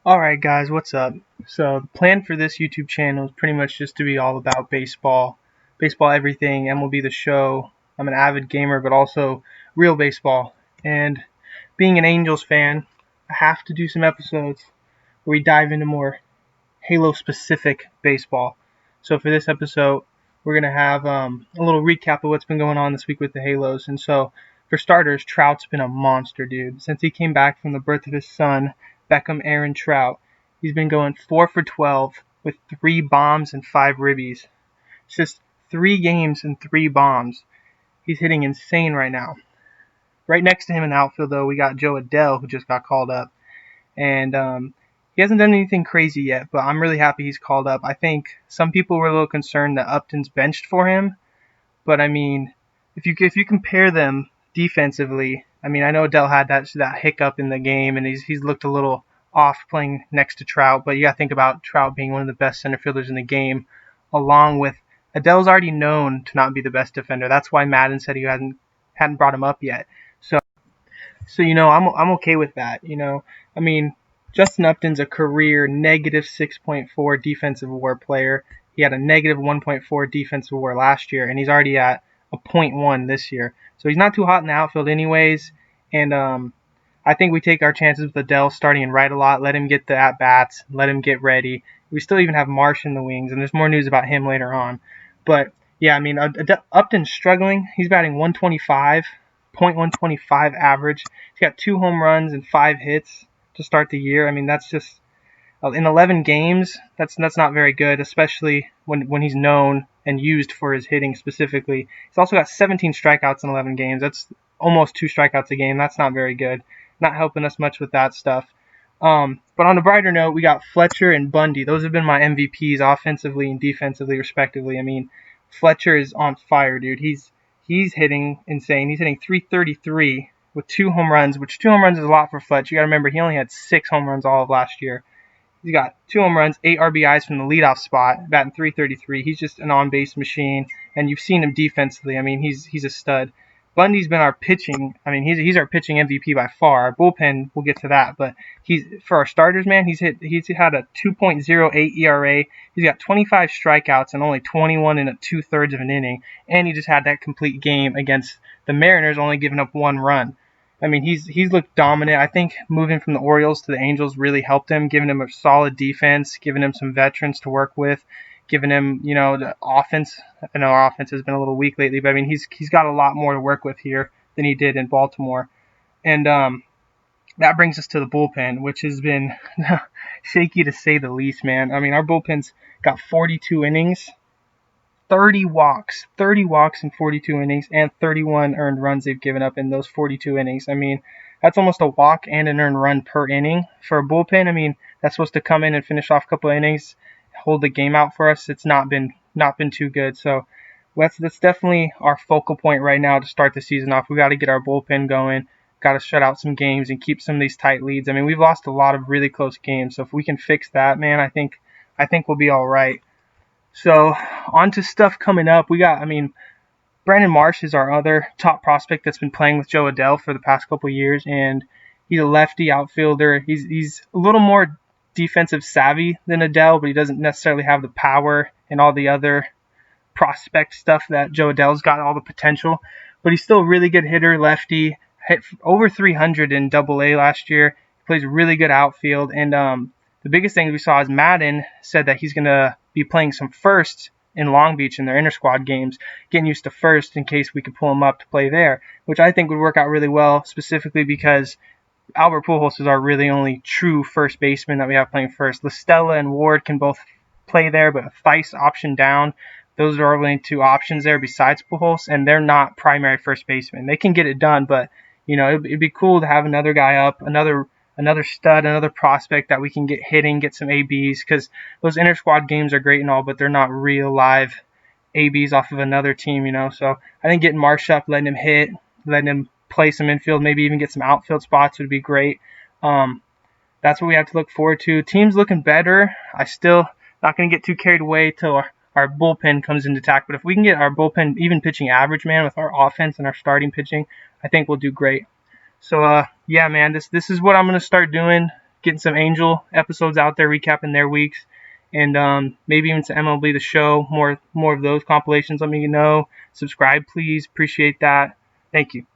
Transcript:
Alright guys, what's up? So the plan for this YouTube channel is pretty much just to be all about baseball. Baseball everything, MLB The Show. I'm an avid gamer, but also real baseball. And being an Angels fan, I have to do some episodes where we dive into more Halo specific baseball. So for this episode, we're going to have a little recap of what's been going on this week with the Halos. And so for starters, Trout's been a monster, dude. Since he came back from the birth of his son, Beckham Aaron Trout, he's been going 4 for 12 with 3 bombs and 5 ribbies. It's just 3 games and 3 bombs. He's hitting insane right now. Right next to him in the outfield, though, we got Jo Adell, who just got called up. And he hasn't done anything crazy yet, but I'm really happy he's called up. I think some people were a little concerned that Upton's benched for him, but I mean, if you compare them defensively, I mean, I know Adell had that hiccup in the game, and he's looked a little off playing next to Trout, but you got to think about Trout being one of the best center fielders in the game, along with Adell's already known to not be the best defender. That's why Madden said he hadn't brought him up yet. So I'm okay with that. I mean, Justin Upton's a career negative 6.4 defensive WAR player. He had a negative 1.4 defensive WAR last year, and he's already at a .1 this year. So he's not too hot in the outfield, anyways. And I think we take our chances with Adell starting in right a lot. Let him get the at bats. Let him get ready. We still even have Marsh in the wings, and there's more news about him later on. But yeah, I mean, Upton's struggling. He's batting 125. .125 average. He's got 2 home runs and 5 hits to start the year. I mean, that's just in 11 games. That's not very good, especially when he's known and used for his hitting specifically. He's also got 17 strikeouts in 11 games. That's almost 2 strikeouts a game. That's not very good. Not helping us much with that stuff. But on a brighter note, we got Fletcher and Bundy. Those have been my MVPs offensively and defensively, respectively. I mean, Fletcher is on fire, dude. He's hitting insane. He's hitting .333 with 2 home runs, which 2 home runs is a lot for Fletch. You got to remember, he only had 6 home runs all of last year. He's got 2 home runs, 8 RBIs from the leadoff spot, batting .333. He's just an on-base machine, and you've seen him defensively. I mean, he's a stud. Bundy's been our pitching. I mean, he's our pitching MVP by far. Our bullpen, we'll get to that, but for our starters, man, he's had a 2.08 ERA. He's got 25 strikeouts and only 21 in 2/3 of an inning, and he just had that complete game against the Mariners, only giving up 1 run. I mean, he's looked dominant. I think moving from the Orioles to the Angels really helped him, giving him a solid defense, giving him some veterans to work with, giving him, the offense. I know our offense has been a little weak lately, but I mean, he's got a lot more to work with here than he did in Baltimore. And that brings us to the bullpen, which has been shaky to say the least, man. I mean, our bullpen's got 42 innings, 30 walks in 42 innings, and 31 earned runs they've given up in those 42 innings. I mean, that's almost a walk and an earned run per inning for a bullpen. I mean, that's supposed to come in and finish off a couple of innings, hold the game out for us. It's not been too good. So that's definitely our focal point right now to start the season off. We got to get our bullpen going. Got to shut out some games and keep some of these tight leads. I mean, we've lost a lot of really close games. So if we can fix that, man, I think we'll be all right. So on to stuff coming up. Brandon Marsh is our other top prospect that's been playing with Jo Adell for the past couple of years, and he's a lefty outfielder. He's a little more defensive savvy than Adell, but he doesn't necessarily have the power and all the other prospect stuff that Jo Adell's got, all the potential. But he's still a really good hitter, lefty. Hit over 300 in Double-A last year. He plays really good outfield, and the biggest thing we saw is Madden said that he's going to be playing some first in Long Beach in their inter-squad games, getting used to first in case we could pull him up to play there, which I think would work out really well, specifically because Albert Pujols is our really only true first baseman that we have playing first. LaStella and Ward can both play there, but Theis option down, those are our only 2 options there besides Pujols, and they're not primary first basemen. They can get it done, but it'd be cool to have another guy up, another stud, another prospect that we can get hitting, get some ABs, because those inter-squad games are great and all, but they're not real live ABs off of another team, So I think getting Marsh up, letting him hit, letting him play some infield, maybe even get some outfield spots would be great. That's what we have to look forward to. Team's looking better. I still not going to get too carried away till our bullpen comes into attack, but if we can get our bullpen even pitching average, man, with our offense and our starting pitching, I think we'll do great. So, yeah, man, this is what I'm going to start doing, getting some Angel episodes out there, recapping their weeks, and maybe even some MLB The Show, more of those compilations. Let me know. Subscribe, please. Appreciate that. Thank you.